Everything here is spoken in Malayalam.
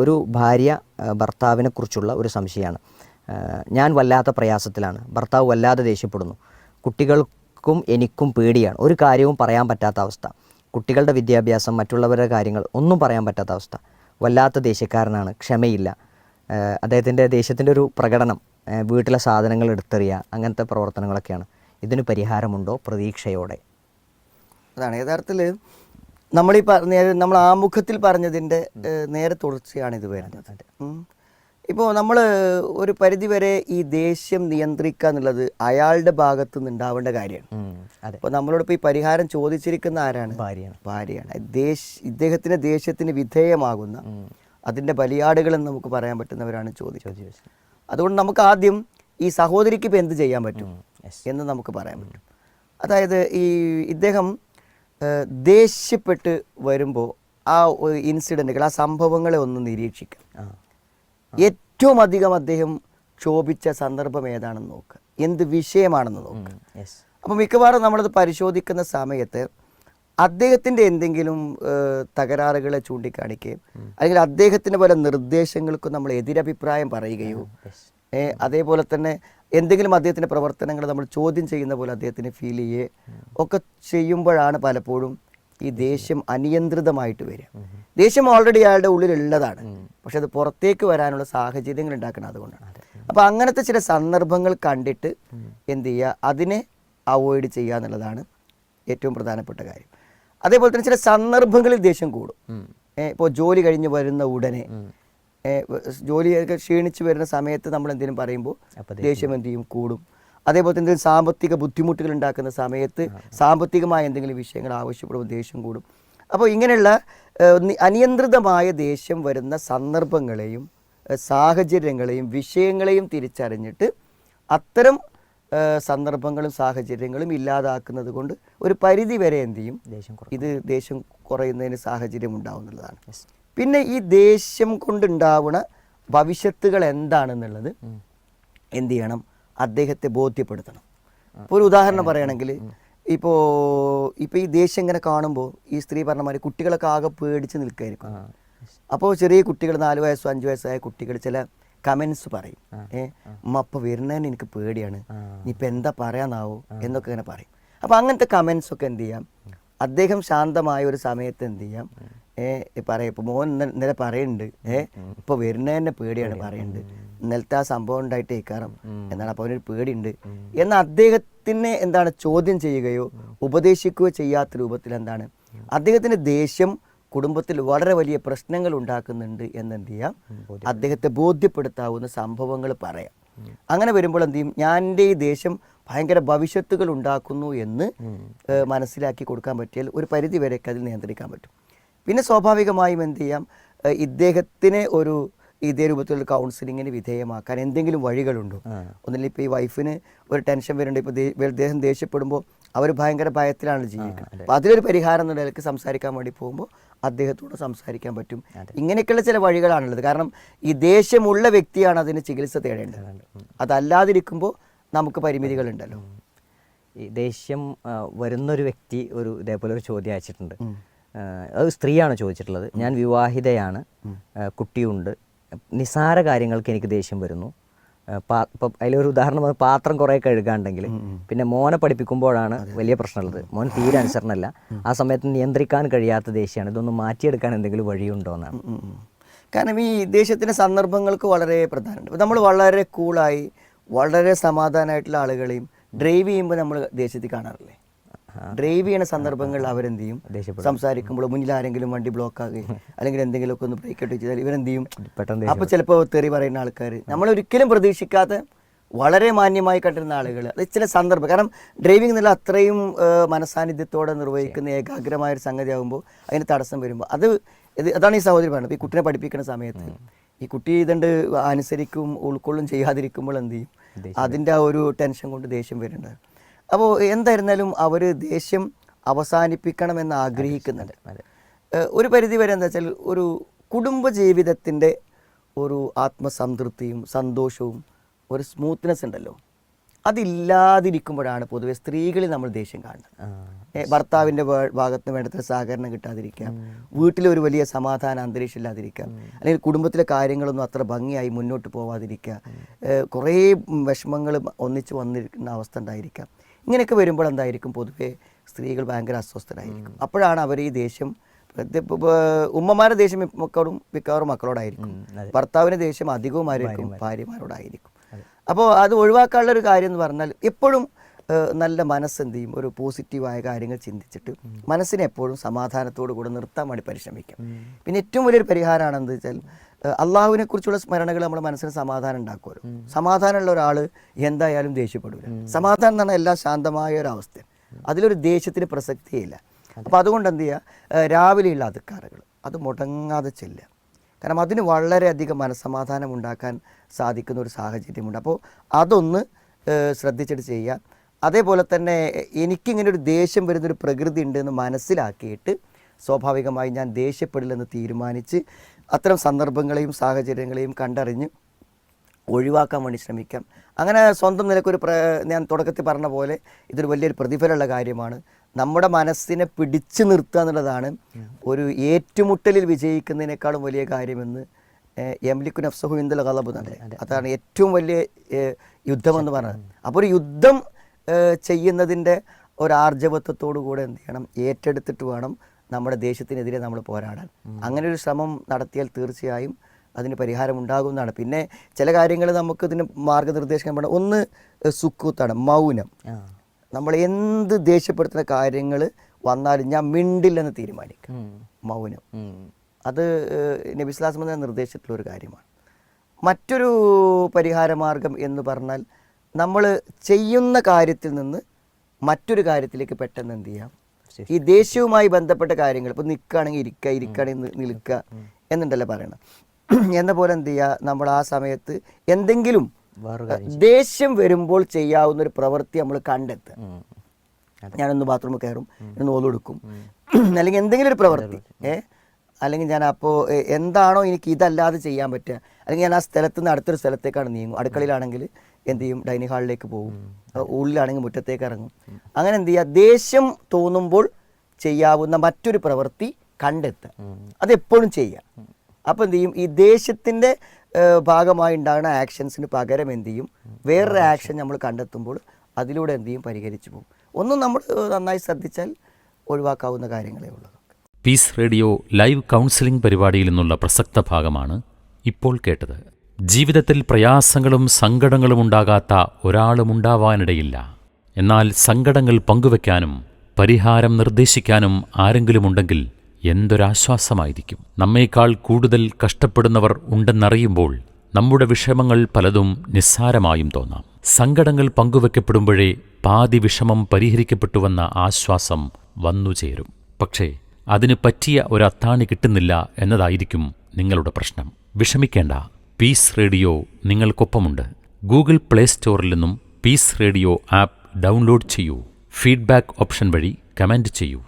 ഒരു ഭാര്യ ഭർത്താവിനെക്കുറിച്ചുള്ള ഒരു സംശയമാണ്. ഞാൻ വല്ലാത്ത പ്രയാസത്തിലാണ്, ഭർത്താവ് വല്ലാതെ ദേഷ്യപ്പെടുന്നു, കുട്ടികൾക്കും എനിക്കും പേടിയാണ്, ഒരു കാര്യവും പറയാൻ പറ്റാത്ത അവസ്ഥ, കുട്ടികളുടെ വിദ്യാഭ്യാസം മറ്റുള്ളവരുടെ കാര്യങ്ങൾ ഒന്നും പറയാൻ പറ്റാത്ത അവസ്ഥ, വല്ലാത്ത ദേഷ്യക്കാരനാണ്, ക്ഷമയില്ല, അദ്ദേഹത്തിൻ്റെ ദേഷ്യത്തിൻ്റെ ഒരു പ്രകടനം വീട്ടിലെ സാധനങ്ങൾ എടുത്തെറിയുക, അങ്ങനത്തെ പ്രവർത്തനങ്ങളൊക്കെയാണ്. ഇതിന് പരിഹാരമുണ്ടോ പ്രതീക്ഷയോടെ? അതാണ് യഥാർത്ഥത്തിൽ നമ്മൾ ആമുഖത്തിൽ പറഞ്ഞതിൻ്റെ നേരെ തുടർച്ചയാണ് ഇത് വരുന്നത്. ഇപ്പോൾ നമ്മൾ ഒരു പരിധിവരെ ഈ ദേഷ്യം നിയന്ത്രിക്കുക എന്നുള്ളത് അയാളുടെ ഭാഗത്തു നിന്ന് ഉണ്ടാവേണ്ട കാര്യമാണ്. അപ്പോൾ നമ്മളോടിപ്പോൾ ഈ പരിഹാരം ചോദിച്ചിരിക്കുന്ന ആരാണ്? ഭാര്യയാണ്. ഇദ്ദേഹത്തിന് ദേഷ്യത്തിന് വിധേയമാകുന്ന അതിൻ്റെ ബലിയാടുകളെന്ന് നമുക്ക് പറയാൻ പറ്റുന്നവരാണ് ചോദിച്ചത്. അതുകൊണ്ട് നമുക്ക് ആദ്യം ഈ സഹോദരിക്ക് ഇപ്പോൾ എന്ത് ചെയ്യാൻ പറ്റും എന്ന് നമുക്ക് പറയാൻ പറ്റും. അതായത് ഇദ്ദേഹം ദേഷ്യപ്പെട്ട് വരുമ്പോൾ ആ ഇൻസിഡൻറ്റുകൾ, ആ സംഭവങ്ങളെ ഒന്ന് നിരീക്ഷിക്കുക. ഏറ്റവും അധികം അദ്ദേഹം ക്ഷോഭിച്ച സന്ദർഭം ഏതാണെന്ന് നോക്കുക, എന്ത് വിഷയമാണെന്ന് നോക്കുക. അപ്പോൾ മിക്കവാറും നമ്മളത് പരിശോധിക്കുന്ന സമയത്ത് അദ്ദേഹത്തിൻ്റെ എന്തെങ്കിലും തകരാറുകളെ ചൂണ്ടിക്കാണിക്കുകയും അല്ലെങ്കിൽ അദ്ദേഹത്തിൻ്റെ പല നിർദ്ദേശങ്ങൾക്കും നമ്മൾ എതിരഭിപ്രായം പറയുകയോ അതേപോലെ തന്നെ എന്തെങ്കിലും അദ്ദേഹത്തിൻ്റെ പ്രവർത്തനങ്ങൾ നമ്മൾ ചോദ്യം ചെയ്യുന്ന പോലെ അദ്ദേഹത്തിന് ഫീൽ ചെയ്യുകയോ ഒക്കെ ചെയ്യുമ്പോഴാണ് പലപ്പോഴും ഈ ദേഷ്യം അനിയന്ത്രിതമായിട്ട് വരിക. ദേഷ്യം ഓൾറെഡി അയാളുടെ ഉള്ളിലുള്ളതാണ്, പക്ഷെ അത് പുറത്തേക്ക് വരാനുള്ള സാഹചര്യങ്ങൾ ഉണ്ടാക്കണം. അതുകൊണ്ടാണ്. അപ്പോൾ അങ്ങനത്തെ ചില സന്ദർഭങ്ങൾ കണ്ടിട്ട് എന്ത് ചെയ്യുക, അതിനെ അവോയ്ഡ് ചെയ്യുക എന്നുള്ളതാണ് ഏറ്റവും പ്രധാനപ്പെട്ട കാര്യം. അതേപോലെ തന്നെ ചില സന്ദർഭങ്ങളിൽ ദേഷ്യം കൂടും. ഇപ്പോൾ ജോലി കഴിഞ്ഞ് വരുന്ന ഉടനെ ജോലിയൊക്കെ ക്ഷീണിച്ച് വരുന്ന സമയത്ത് നമ്മൾ എന്തെങ്കിലും പറയുമ്പോൾ ദേഷ്യം എന്ത് ചെയ്യും, കൂടും. അതേപോലെ തന്നെ എന്തെങ്കിലും സാമ്പത്തിക ബുദ്ധിമുട്ടുകൾ ഉണ്ടാക്കുന്ന സമയത്ത് സാമ്പത്തികമായ എന്തെങ്കിലും വിഷയങ്ങൾ ആവശ്യപ്പെടുമ്പോൾ ദേഷ്യം കൂടും. അപ്പോൾ ഇങ്ങനെയുള്ള അനിയന്ത്രിതമായ ദേഷ്യം വരുന്ന സന്ദർഭങ്ങളെയും സാഹചര്യങ്ങളെയും വിഷയങ്ങളെയും തിരിച്ചറിഞ്ഞിട്ട് അത്തരം സന്ദർഭങ്ങളും സാഹചര്യങ്ങളും ഇല്ലാതാക്കുന്നത് കൊണ്ട് ഒരു പരിധി വരെ എന്ത് ചെയ്യും, ദേഷ്യം കുറയുന്നതിന് സാഹചര്യം ഉണ്ടാവുന്നതാണ്. പിന്നെ ഈ ദേഷ്യം കൊണ്ടുണ്ടാവുന്ന ഭവിഷ്യത്തുകൾ എന്താണെന്നുള്ളത് എന്ത് ചെയ്യണം, അദ്ദേഹത്തെ ബോധ്യപ്പെടുത്തണം. ഇപ്പോൾ ഒരു ഉദാഹരണം പറയുകയാണെങ്കിൽ ഇപ്പോൾ ഈ ദേഷ്യം ഇങ്ങനെ കാണുമ്പോൾ ഈ സ്ത്രീ പറഞ്ഞ മാതിരി കുട്ടികളൊക്കെ ആകെ പേടിച്ച് നിൽക്കുകയായിരിക്കും. അപ്പോൾ ചെറിയ കുട്ടികൾ 4 വയസ്സോ 5 വയസ്സായ കുട്ടികൾ ചില കമൻസ് പറയും. അമ്മ അപ്പോൾ വരുന്നതിന് എനിക്ക് പേടിയാണ്, ഇനിയിപ്പോൾ എന്താ പറയാനാവോ എന്നൊക്കെ ഇങ്ങനെ പറയും. അപ്പോൾ അങ്ങനത്തെ കമൻസ് ഒക്കെ എന്ത് ചെയ്യാം, അദ്ദേഹം ശാന്തമായ ഒരു സമയത്ത് എന്ത് ചെയ്യാം, പറയാം. ഇപ്പോൾ മോൻ ഇന്നലെ പറയുന്നുണ്ട് ഇപ്പോൾ വരുന്നതിൻ്റെ പേടിയാണ് പറയുന്നുണ്ട്, ഇന്നലത്തെ ആ സംഭവം ഉണ്ടായിട്ട് ഇക്കാരം എന്താണ്, അപ്പോൾ അവനൊരു പേടിയുണ്ട് എന്ന് അദ്ദേഹത്തിനെ എന്താണ് ചോദ്യം ചെയ്യുകയോ ഉപദേശിക്കുകയോ ചെയ്യാത്ത രൂപത്തിൽ എന്താണ് അദ്ദേഹത്തിൻ്റെ ദേഷ്യം കുടുംബത്തിൽ വളരെ വലിയ പ്രശ്നങ്ങൾ ഉണ്ടാക്കുന്നുണ്ട് എന്നെന്ത് ചെയ്യാം, അദ്ദേഹത്തെ ബോധ്യപ്പെടുത്താവുന്ന സംഭവങ്ങൾ പറയാം. അങ്ങനെ വരുമ്പോൾ എന്ത് ചെയ്യും, ഞാൻ എൻ്റെ ഈ ദേഷ്യം ഭയങ്കര ഭവിഷ്യത്തുകൾ ഉണ്ടാക്കുന്നു എന്ന് മനസ്സിലാക്കി കൊടുക്കാൻ പറ്റിയാൽ ഒരു പരിധി വരെയൊക്കെ അതിൽ നിയന്ത്രിക്കാൻ പറ്റും. പിന്നെ സ്വാഭാവികമായും എന്ത് ചെയ്യാം, ഇദ്ദേഹത്തിനെ ഇതേ രൂപത്തിലുള്ള കൗൺസിലിങ്ങിന് വിധേയമാക്കാൻ എന്തെങ്കിലും വഴികളുണ്ടോ? ഒന്നില്ല, ഇപ്പോൾ ഈ വൈഫിന് ഒരു ടെൻഷൻ വരുന്നുണ്ട്, ഇപ്പോൾ ഇദ്ദേഹം ദേഷ്യപ്പെടുമ്പോൾ അവർ ഭയങ്കര ഭയത്തിലാണ് ജീവിക്കുന്നത്. അപ്പോൾ അതിലൊരു പരിഹാരം എന്ന നിലയ്ക്ക് സംസാരിക്കാൻ വേണ്ടി പോകുമ്പോൾ അദ്ദേഹത്തോട് സംസാരിക്കാൻ പറ്റും. ഇങ്ങനെയൊക്കെയുള്ള ചില വഴികളാണുള്ളത്. കാരണം ഈ ദേഷ്യമുള്ള വ്യക്തിയാണ് അതിന് ചികിത്സ തേടേണ്ടത്. അതല്ലാതിരിക്കുമ്പോൾ നമുക്ക് പരിമിതികളുണ്ടല്ലോ. ഈ ദേഷ്യം വരുന്നൊരു വ്യക്തി ഇതേപോലെ ഒരു ചോദ്യം അയച്ചിട്ടുണ്ട്. അത് സ്ത്രീയാണ് ചോദിച്ചിട്ടുള്ളത്. ഞാൻ വിവാഹിതയാണ്, കുട്ടിയുണ്ട്, നിസാര കാര്യങ്ങൾക്ക് എനിക്ക് ദേഷ്യം വരുന്നു. ഇപ്പം അതിലൊരു ഉദാഹരണം, പാത്രം കുറേ കഴുകാണ്ടെങ്കിൽ പിന്നെ മോനെ പഠിപ്പിക്കുമ്പോഴാണ് വലിയ പ്രശ്നമുള്ളത്. മോൻ തീരെ അനുസരണമല്ല, ആ സമയത്ത് നിയന്ത്രിക്കാൻ കഴിയാത്ത ദേഷ്യമാണ്. ഇതൊന്ന് മാറ്റിയെടുക്കാൻ എന്തെങ്കിലും വഴിയുണ്ടോ എന്നാണ്. കാരണം ഈ ദേഷ്യത്തിൻ്റെ സന്ദർഭങ്ങൾക്ക് വളരെ പ്രധാനമുണ്ട്. നമ്മൾ വളരെ കൂളായി വളരെ സമാധാനമായിട്ടുള്ള ആളുകളെയും ഡ്രൈവ് ചെയ്യുമ്പോൾ നമ്മൾ ദേഷ്യത്തിൽ കാണാറില്ലേ? ഡ്രൈവ് ചെയ്യുന്ന സന്ദർഭങ്ങളിൽ അവരെന്ത് ചെയ്യും, സംസാരിക്കുമ്പോൾ മുന്നിൽ ആരെങ്കിലും വണ്ടി ബ്ലോക്ക് ആകുകയും അല്ലെങ്കിൽ എന്തെങ്കിലുമൊക്കെ ഒന്ന് ബ്രേക്ക് ഇട്ട് ചെയ്താൽ ഇവരെന്ത് ചെയ്യും, അപ്പോൾ ചിലപ്പോൾ തെറി പറയുന്ന ആൾക്കാർ, നമ്മളൊരിക്കലും പ്രതീക്ഷിക്കാത്ത വളരെ മാന്യമായി കണ്ടിരുന്ന ആളുകൾ, അത് ചില സന്ദർഭം. കാരണം ഡ്രൈവിംഗ് എന്നുള്ള അത്രയും മനസാന്നിധ്യത്തോടെ നിർവഹിക്കുന്ന ഏകാഗ്രമായൊരു സംഗതി ആകുമ്പോൾ അതിന് തടസ്സം വരുമ്പോൾ അതാണ് ഈ സഹോദരി പറയുന്നത്. ഈ കുട്ടിനെ പഠിപ്പിക്കുന്ന സമയത്ത് ഈ കുട്ടി ഇതുണ്ട് അനുസരിക്കും ഉൾക്കൊള്ളും ചെയ്യാതിരിക്കുമ്പോൾ എന്ത് ചെയ്യും, അതിൻ്റെ ആ ഒരു ടെൻഷൻ കൊണ്ട് ദേഷ്യം വരുന്നുണ്ട്. അപ്പോൾ എന്തായിരുന്നാലും അവർ ദേഷ്യം അവസാനിപ്പിക്കണമെന്ന് ആഗ്രഹിക്കുന്നുണ്ട്. ഒരു പരിധി വരെ എന്താ വെച്ചാൽ ഒരു കുടുംബജീവിതത്തിൻ്റെ ഒരു ആത്മസംതൃപ്തിയും സന്തോഷവും ഒരു സ്മൂത്ത്നെസ് ഉണ്ടല്ലോ, അതില്ലാതിരിക്കുമ്പോഴാണ് പൊതുവെ സ്ത്രീകളിൽ നമ്മൾ ദേഷ്യം കാണുന്നത്. ഭർത്താവിൻ്റെ ഭാഗത്ത് വേണ്ടത്ര സഹകരണം കിട്ടാതിരിക്കാം, വീട്ടിലൊരു വലിയ സമാധാന അന്തരീക്ഷം ഇല്ലാതിരിക്കാം, അല്ലെങ്കിൽ കുടുംബത്തിലെ കാര്യങ്ങളൊന്നും അത്ര ഭംഗിയായി മുന്നോട്ട് പോവാതിരിക്കുക, കുറേ വിഷമങ്ങൾ ഒന്നിച്ച് വന്നിരിക്കുന്ന അവസ്ഥ ഉണ്ടായിരിക്കാം. ഇങ്ങനെയൊക്കെ വരുമ്പോൾ എന്തായിരിക്കും, പൊതുവെ സ്ത്രീകൾ ഭയങ്കര അസ്വസ്ഥരായിരിക്കും. അപ്പോഴാണ് അവർ ഈ ദേഷ്യം, ഉമ്മമാരുടെ ദേഷ്യം മിക്കവാറും മക്കളോടായിരിക്കും, ഭർത്താവിൻ്റെ ദേഷ്യം അധികവും ആയിരിക്കും ഭാര്യമാരോടായിരിക്കും. അപ്പോൾ അത് ഒഴിവാക്കാനുള്ള ഒരു കാര്യം എന്ന് പറഞ്ഞാൽ എപ്പോഴും നല്ല മനസ്സെന്ത് ചെയ്യും, ഒരു പോസിറ്റീവായ കാര്യങ്ങൾ ചിന്തിച്ചിട്ട് മനസ്സിനെ എപ്പോഴും സമാധാനത്തോടു കൂടെ നിർത്താൻ വേണ്ടി പരിശ്രമിക്കാം. പിന്നെ ഏറ്റവും വലിയൊരു പരിഹാരമാണ് എന്താ വെച്ചാൽ അള്ളാഹുവിനെ കുറിച്ചുള്ള സ്മരണകൾ നമ്മുടെ മനസ്സിന് സമാധാനം ഉണ്ടാക്കുമല്ലോ. സമാധാനമുള്ള ഒരാൾ എന്തായാലും ദേഷ്യപ്പെടില്ല. സമാധാനം എന്ന് പറഞ്ഞാൽ എല്ലാം ശാന്തമായ ഒരു അവസ്ഥ, അതിലൊരു ദേഷ്യത്തിന് പ്രസക്തിയില്ല. അപ്പോൾ അതുകൊണ്ട് എന്ത് ചെയ്യുക, രാവിലെയുള്ള അധികാരങ്ങൾ അത് മുടങ്ങാതെ ചെല്ലുക. കാരണം അതിന് വളരെയധികം മനസ്സമാധാനം ഉണ്ടാക്കാൻ സാധിക്കുന്ന ഒരു സാഹചര്യമുണ്ട്. അപ്പോൾ അതൊന്ന് ശ്രദ്ധിച്ചിട്ട് ചെയ്യുക. അതേപോലെ തന്നെ എനിക്കിങ്ങനെ ഒരു ദേഷ്യം വരുന്നൊരു പ്രകൃതി ഉണ്ടെന്ന് മനസ്സിലാക്കിയിട്ട് സ്വാഭാവികമായി ഞാൻ ദേഷ്യപ്പെടില്ലെന്ന് തീരുമാനിച്ച് അത്തരം സന്ദർഭങ്ങളെയും സാഹചര്യങ്ങളെയും കണ്ടറിഞ്ഞ് ഒഴിവാക്കാൻ വേണ്ടി ശ്രമിക്കാം. അങ്ങനെ സ്വന്തം നിലക്കൊരു ഞാൻ തുടക്കത്തിൽ പറഞ്ഞ പോലെ ഇതൊരു വലിയൊരു പ്രതിഫലമുള്ള കാര്യമാണ്. നമ്മുടെ മനസ്സിനെ പിടിച്ചു നിർത്തുക എന്നുള്ളതാണ് ഒരു ഏറ്റുമുട്ടലിൽ വിജയിക്കുന്നതിനേക്കാളും വലിയ കാര്യമെന്ന് യംലിക്കു നഫ്സഹു ഇൻദൽ ഗളബ് തന്നെ, അതാണ് ഏറ്റവും വലിയ യുദ്ധമെന്ന് പറഞ്ഞത്. അപ്പോൾ ഒരു യുദ്ധം ചെയ്യുന്നതിൻ്റെ ഒരാർജവത്വത്തോടു കൂടെ എന്ത് ചെയ്യണം, ഏറ്റെടുത്തിട്ട് വേണം നമ്മുടെ ദേശത്തിനെതിരെ നമ്മൾ പോരാടാൻ. അങ്ങനെ ഒരു ശ്രമം നടത്തിയാൽ തീർച്ചയായും അതിന് പരിഹാരം ഉണ്ടാകുന്നതാണ്. പിന്നെ ചില കാര്യങ്ങൾ നമുക്ക് ഇതിന് മാർഗനിർദ്ദേശം വേണം. ഒന്ന് സുക്കൂത്താണ്, മൗനം. നമ്മൾ എന്ത് ദേഷ്യപ്പെടുത്തുന്ന കാര്യങ്ങൾ വന്നാലും ഞാൻ മിണ്ടില്ലെന്ന് തീരുമാനിക്കും. മൗനം അത് നബി സ്വല്ലല്ലാഹു അലൈഹി വസല്ലം നിർദ്ദേശിച്ചിട്ടുള്ളൊരു കാര്യമാണ്. മറ്റൊരു പരിഹാരമാർഗം എന്ന് പറഞ്ഞാൽ നമ്മൾ ചെയ്യുന്ന കാര്യത്തിൽ നിന്ന് മറ്റൊരു കാര്യത്തിലേക്ക് പെട്ടെന്ന് എന്ത് ചെയ്യാം, ഈ ദേഷ്യവുമായി ബന്ധപ്പെട്ട കാര്യങ്ങൾ, ഇപ്പോൾ നിൽക്കുകയാണെങ്കിൽ ഇരിക്കുക, ഇരിക്കുകയാണെങ്കിൽ നിൽക്കുക എന്നുണ്ടല്ലോ പറയണം. എന്ന പോലെ എന്ത് ചെയ്യുക, നമ്മൾ ആ സമയത്ത് എന്തെങ്കിലും ദേഷ്യം വരുമ്പോൾ ചെയ്യാവുന്ന ഒരു പ്രവൃത്തി നമ്മൾ കണ്ടെത്തുക. ഞാനൊന്ന് ബാത്റൂമിൽ കയറും, നോലെടുക്കും, അല്ലെങ്കിൽ എന്തെങ്കിലും ഒരു പ്രവൃത്തി, അല്ലെങ്കിൽ ഞാൻ അപ്പോൾ എന്താണോ എനിക്ക് ഇതല്ലാതെ ചെയ്യാൻ പറ്റുക, അല്ലെങ്കിൽ ഞാൻ ആ സ്ഥലത്ത് നിന്ന് അടുത്തൊരു സ്ഥലത്തേക്കാണ് നീങ്ങും. അടുക്കളയിലാണെങ്കിൽ എന്ത് ചെയ്യും, ഡൈനിങ് ഹാളിലേക്ക് പോകും, ഉള്ളിലാണെങ്കിൽ മുറ്റത്തേക്ക് ഇറങ്ങും. അങ്ങനെ എന്ത് ചെയ്യുക, ദേഷ്യം തോന്നുമ്പോൾ ചെയ്യാവുന്ന മറ്റൊരു പ്രവൃത്തി കണ്ടെത്തുക, അതെപ്പോഴും ചെയ്യുക. അപ്പോൾ എന്ത് ചെയ്യും, ഈ ദേഷ്യത്തിൻ്റെ ഭാഗമായി ഉണ്ടാകുന്ന ആക്ഷൻസിന് പകരം എന്ത് ചെയ്യും, വേറൊരു ആക്ഷൻ നമ്മൾ കണ്ടെത്തുമ്പോൾ അതിലൂടെ എന്ത് ചെയ്യും, പരിഹരിച്ചു പോകും. ഒന്നും നമ്മൾ നന്നായി ശ്രദ്ധിച്ചാൽ ഒഴിവാക്കാവുന്ന കാര്യങ്ങളേ ഉള്ളൂ. പീസ് റേഡിയോ ലൈവ് കൗൺസിലിംഗ് പരിപാടിയിൽ നിന്നുള്ള പ്രസക്ത ഭാഗമാണ് ഇപ്പോൾ കേട്ടത്. ജീവിതത്തിൽ പ്രയാസങ്ങളും സങ്കടങ്ങളും ഉണ്ടാകാത്ത ഒരാളുമുണ്ടാവാനിടയില്ല. എന്നാൽ സങ്കടങ്ങൾ പങ്കുവെക്കാനും പരിഹാരം നിർദ്ദേശിക്കാനും ആരെങ്കിലുമുണ്ടെങ്കിൽ എന്തൊരാശ്വാസമായിരിക്കും. നമ്മേക്കാൾ കൂടുതൽ കഷ്ടപ്പെടുന്നവർ ഉണ്ടെന്നറിയുമ്പോൾ നമ്മുടെ വിഷമങ്ങൾ പലതും നിസ്സാരമായും തോന്നാം. സങ്കടങ്ങൾ പങ്കുവെക്കപ്പെടുമ്പോഴേ പാതി വിഷമം പരിഹരിക്കപ്പെട്ടുവെന്ന ആശ്വാസം വന്നുചേരും. പക്ഷേ അതിന് പറ്റിയ ഒരത്താണി കിട്ടുന്നില്ല എന്നതായിരിക്കും നിങ്ങളുടെ പ്രശ്നം. വിഷമിക്കേണ്ട, പീസ് റേഡിയോ നിങ്ങൾക്കൊപ്പമുണ്ട്. ഗൂഗിൾ പ്ലേ സ്റ്റോറിൽ നിന്നും പീസ് റേഡിയോ ആപ്പ് ഡൗൺലോഡ് ചെയ്യൂ. ഫീഡ്ബാക്ക് ഓപ്ഷൻ വഴി കമന്റ് ചെയ്യൂ.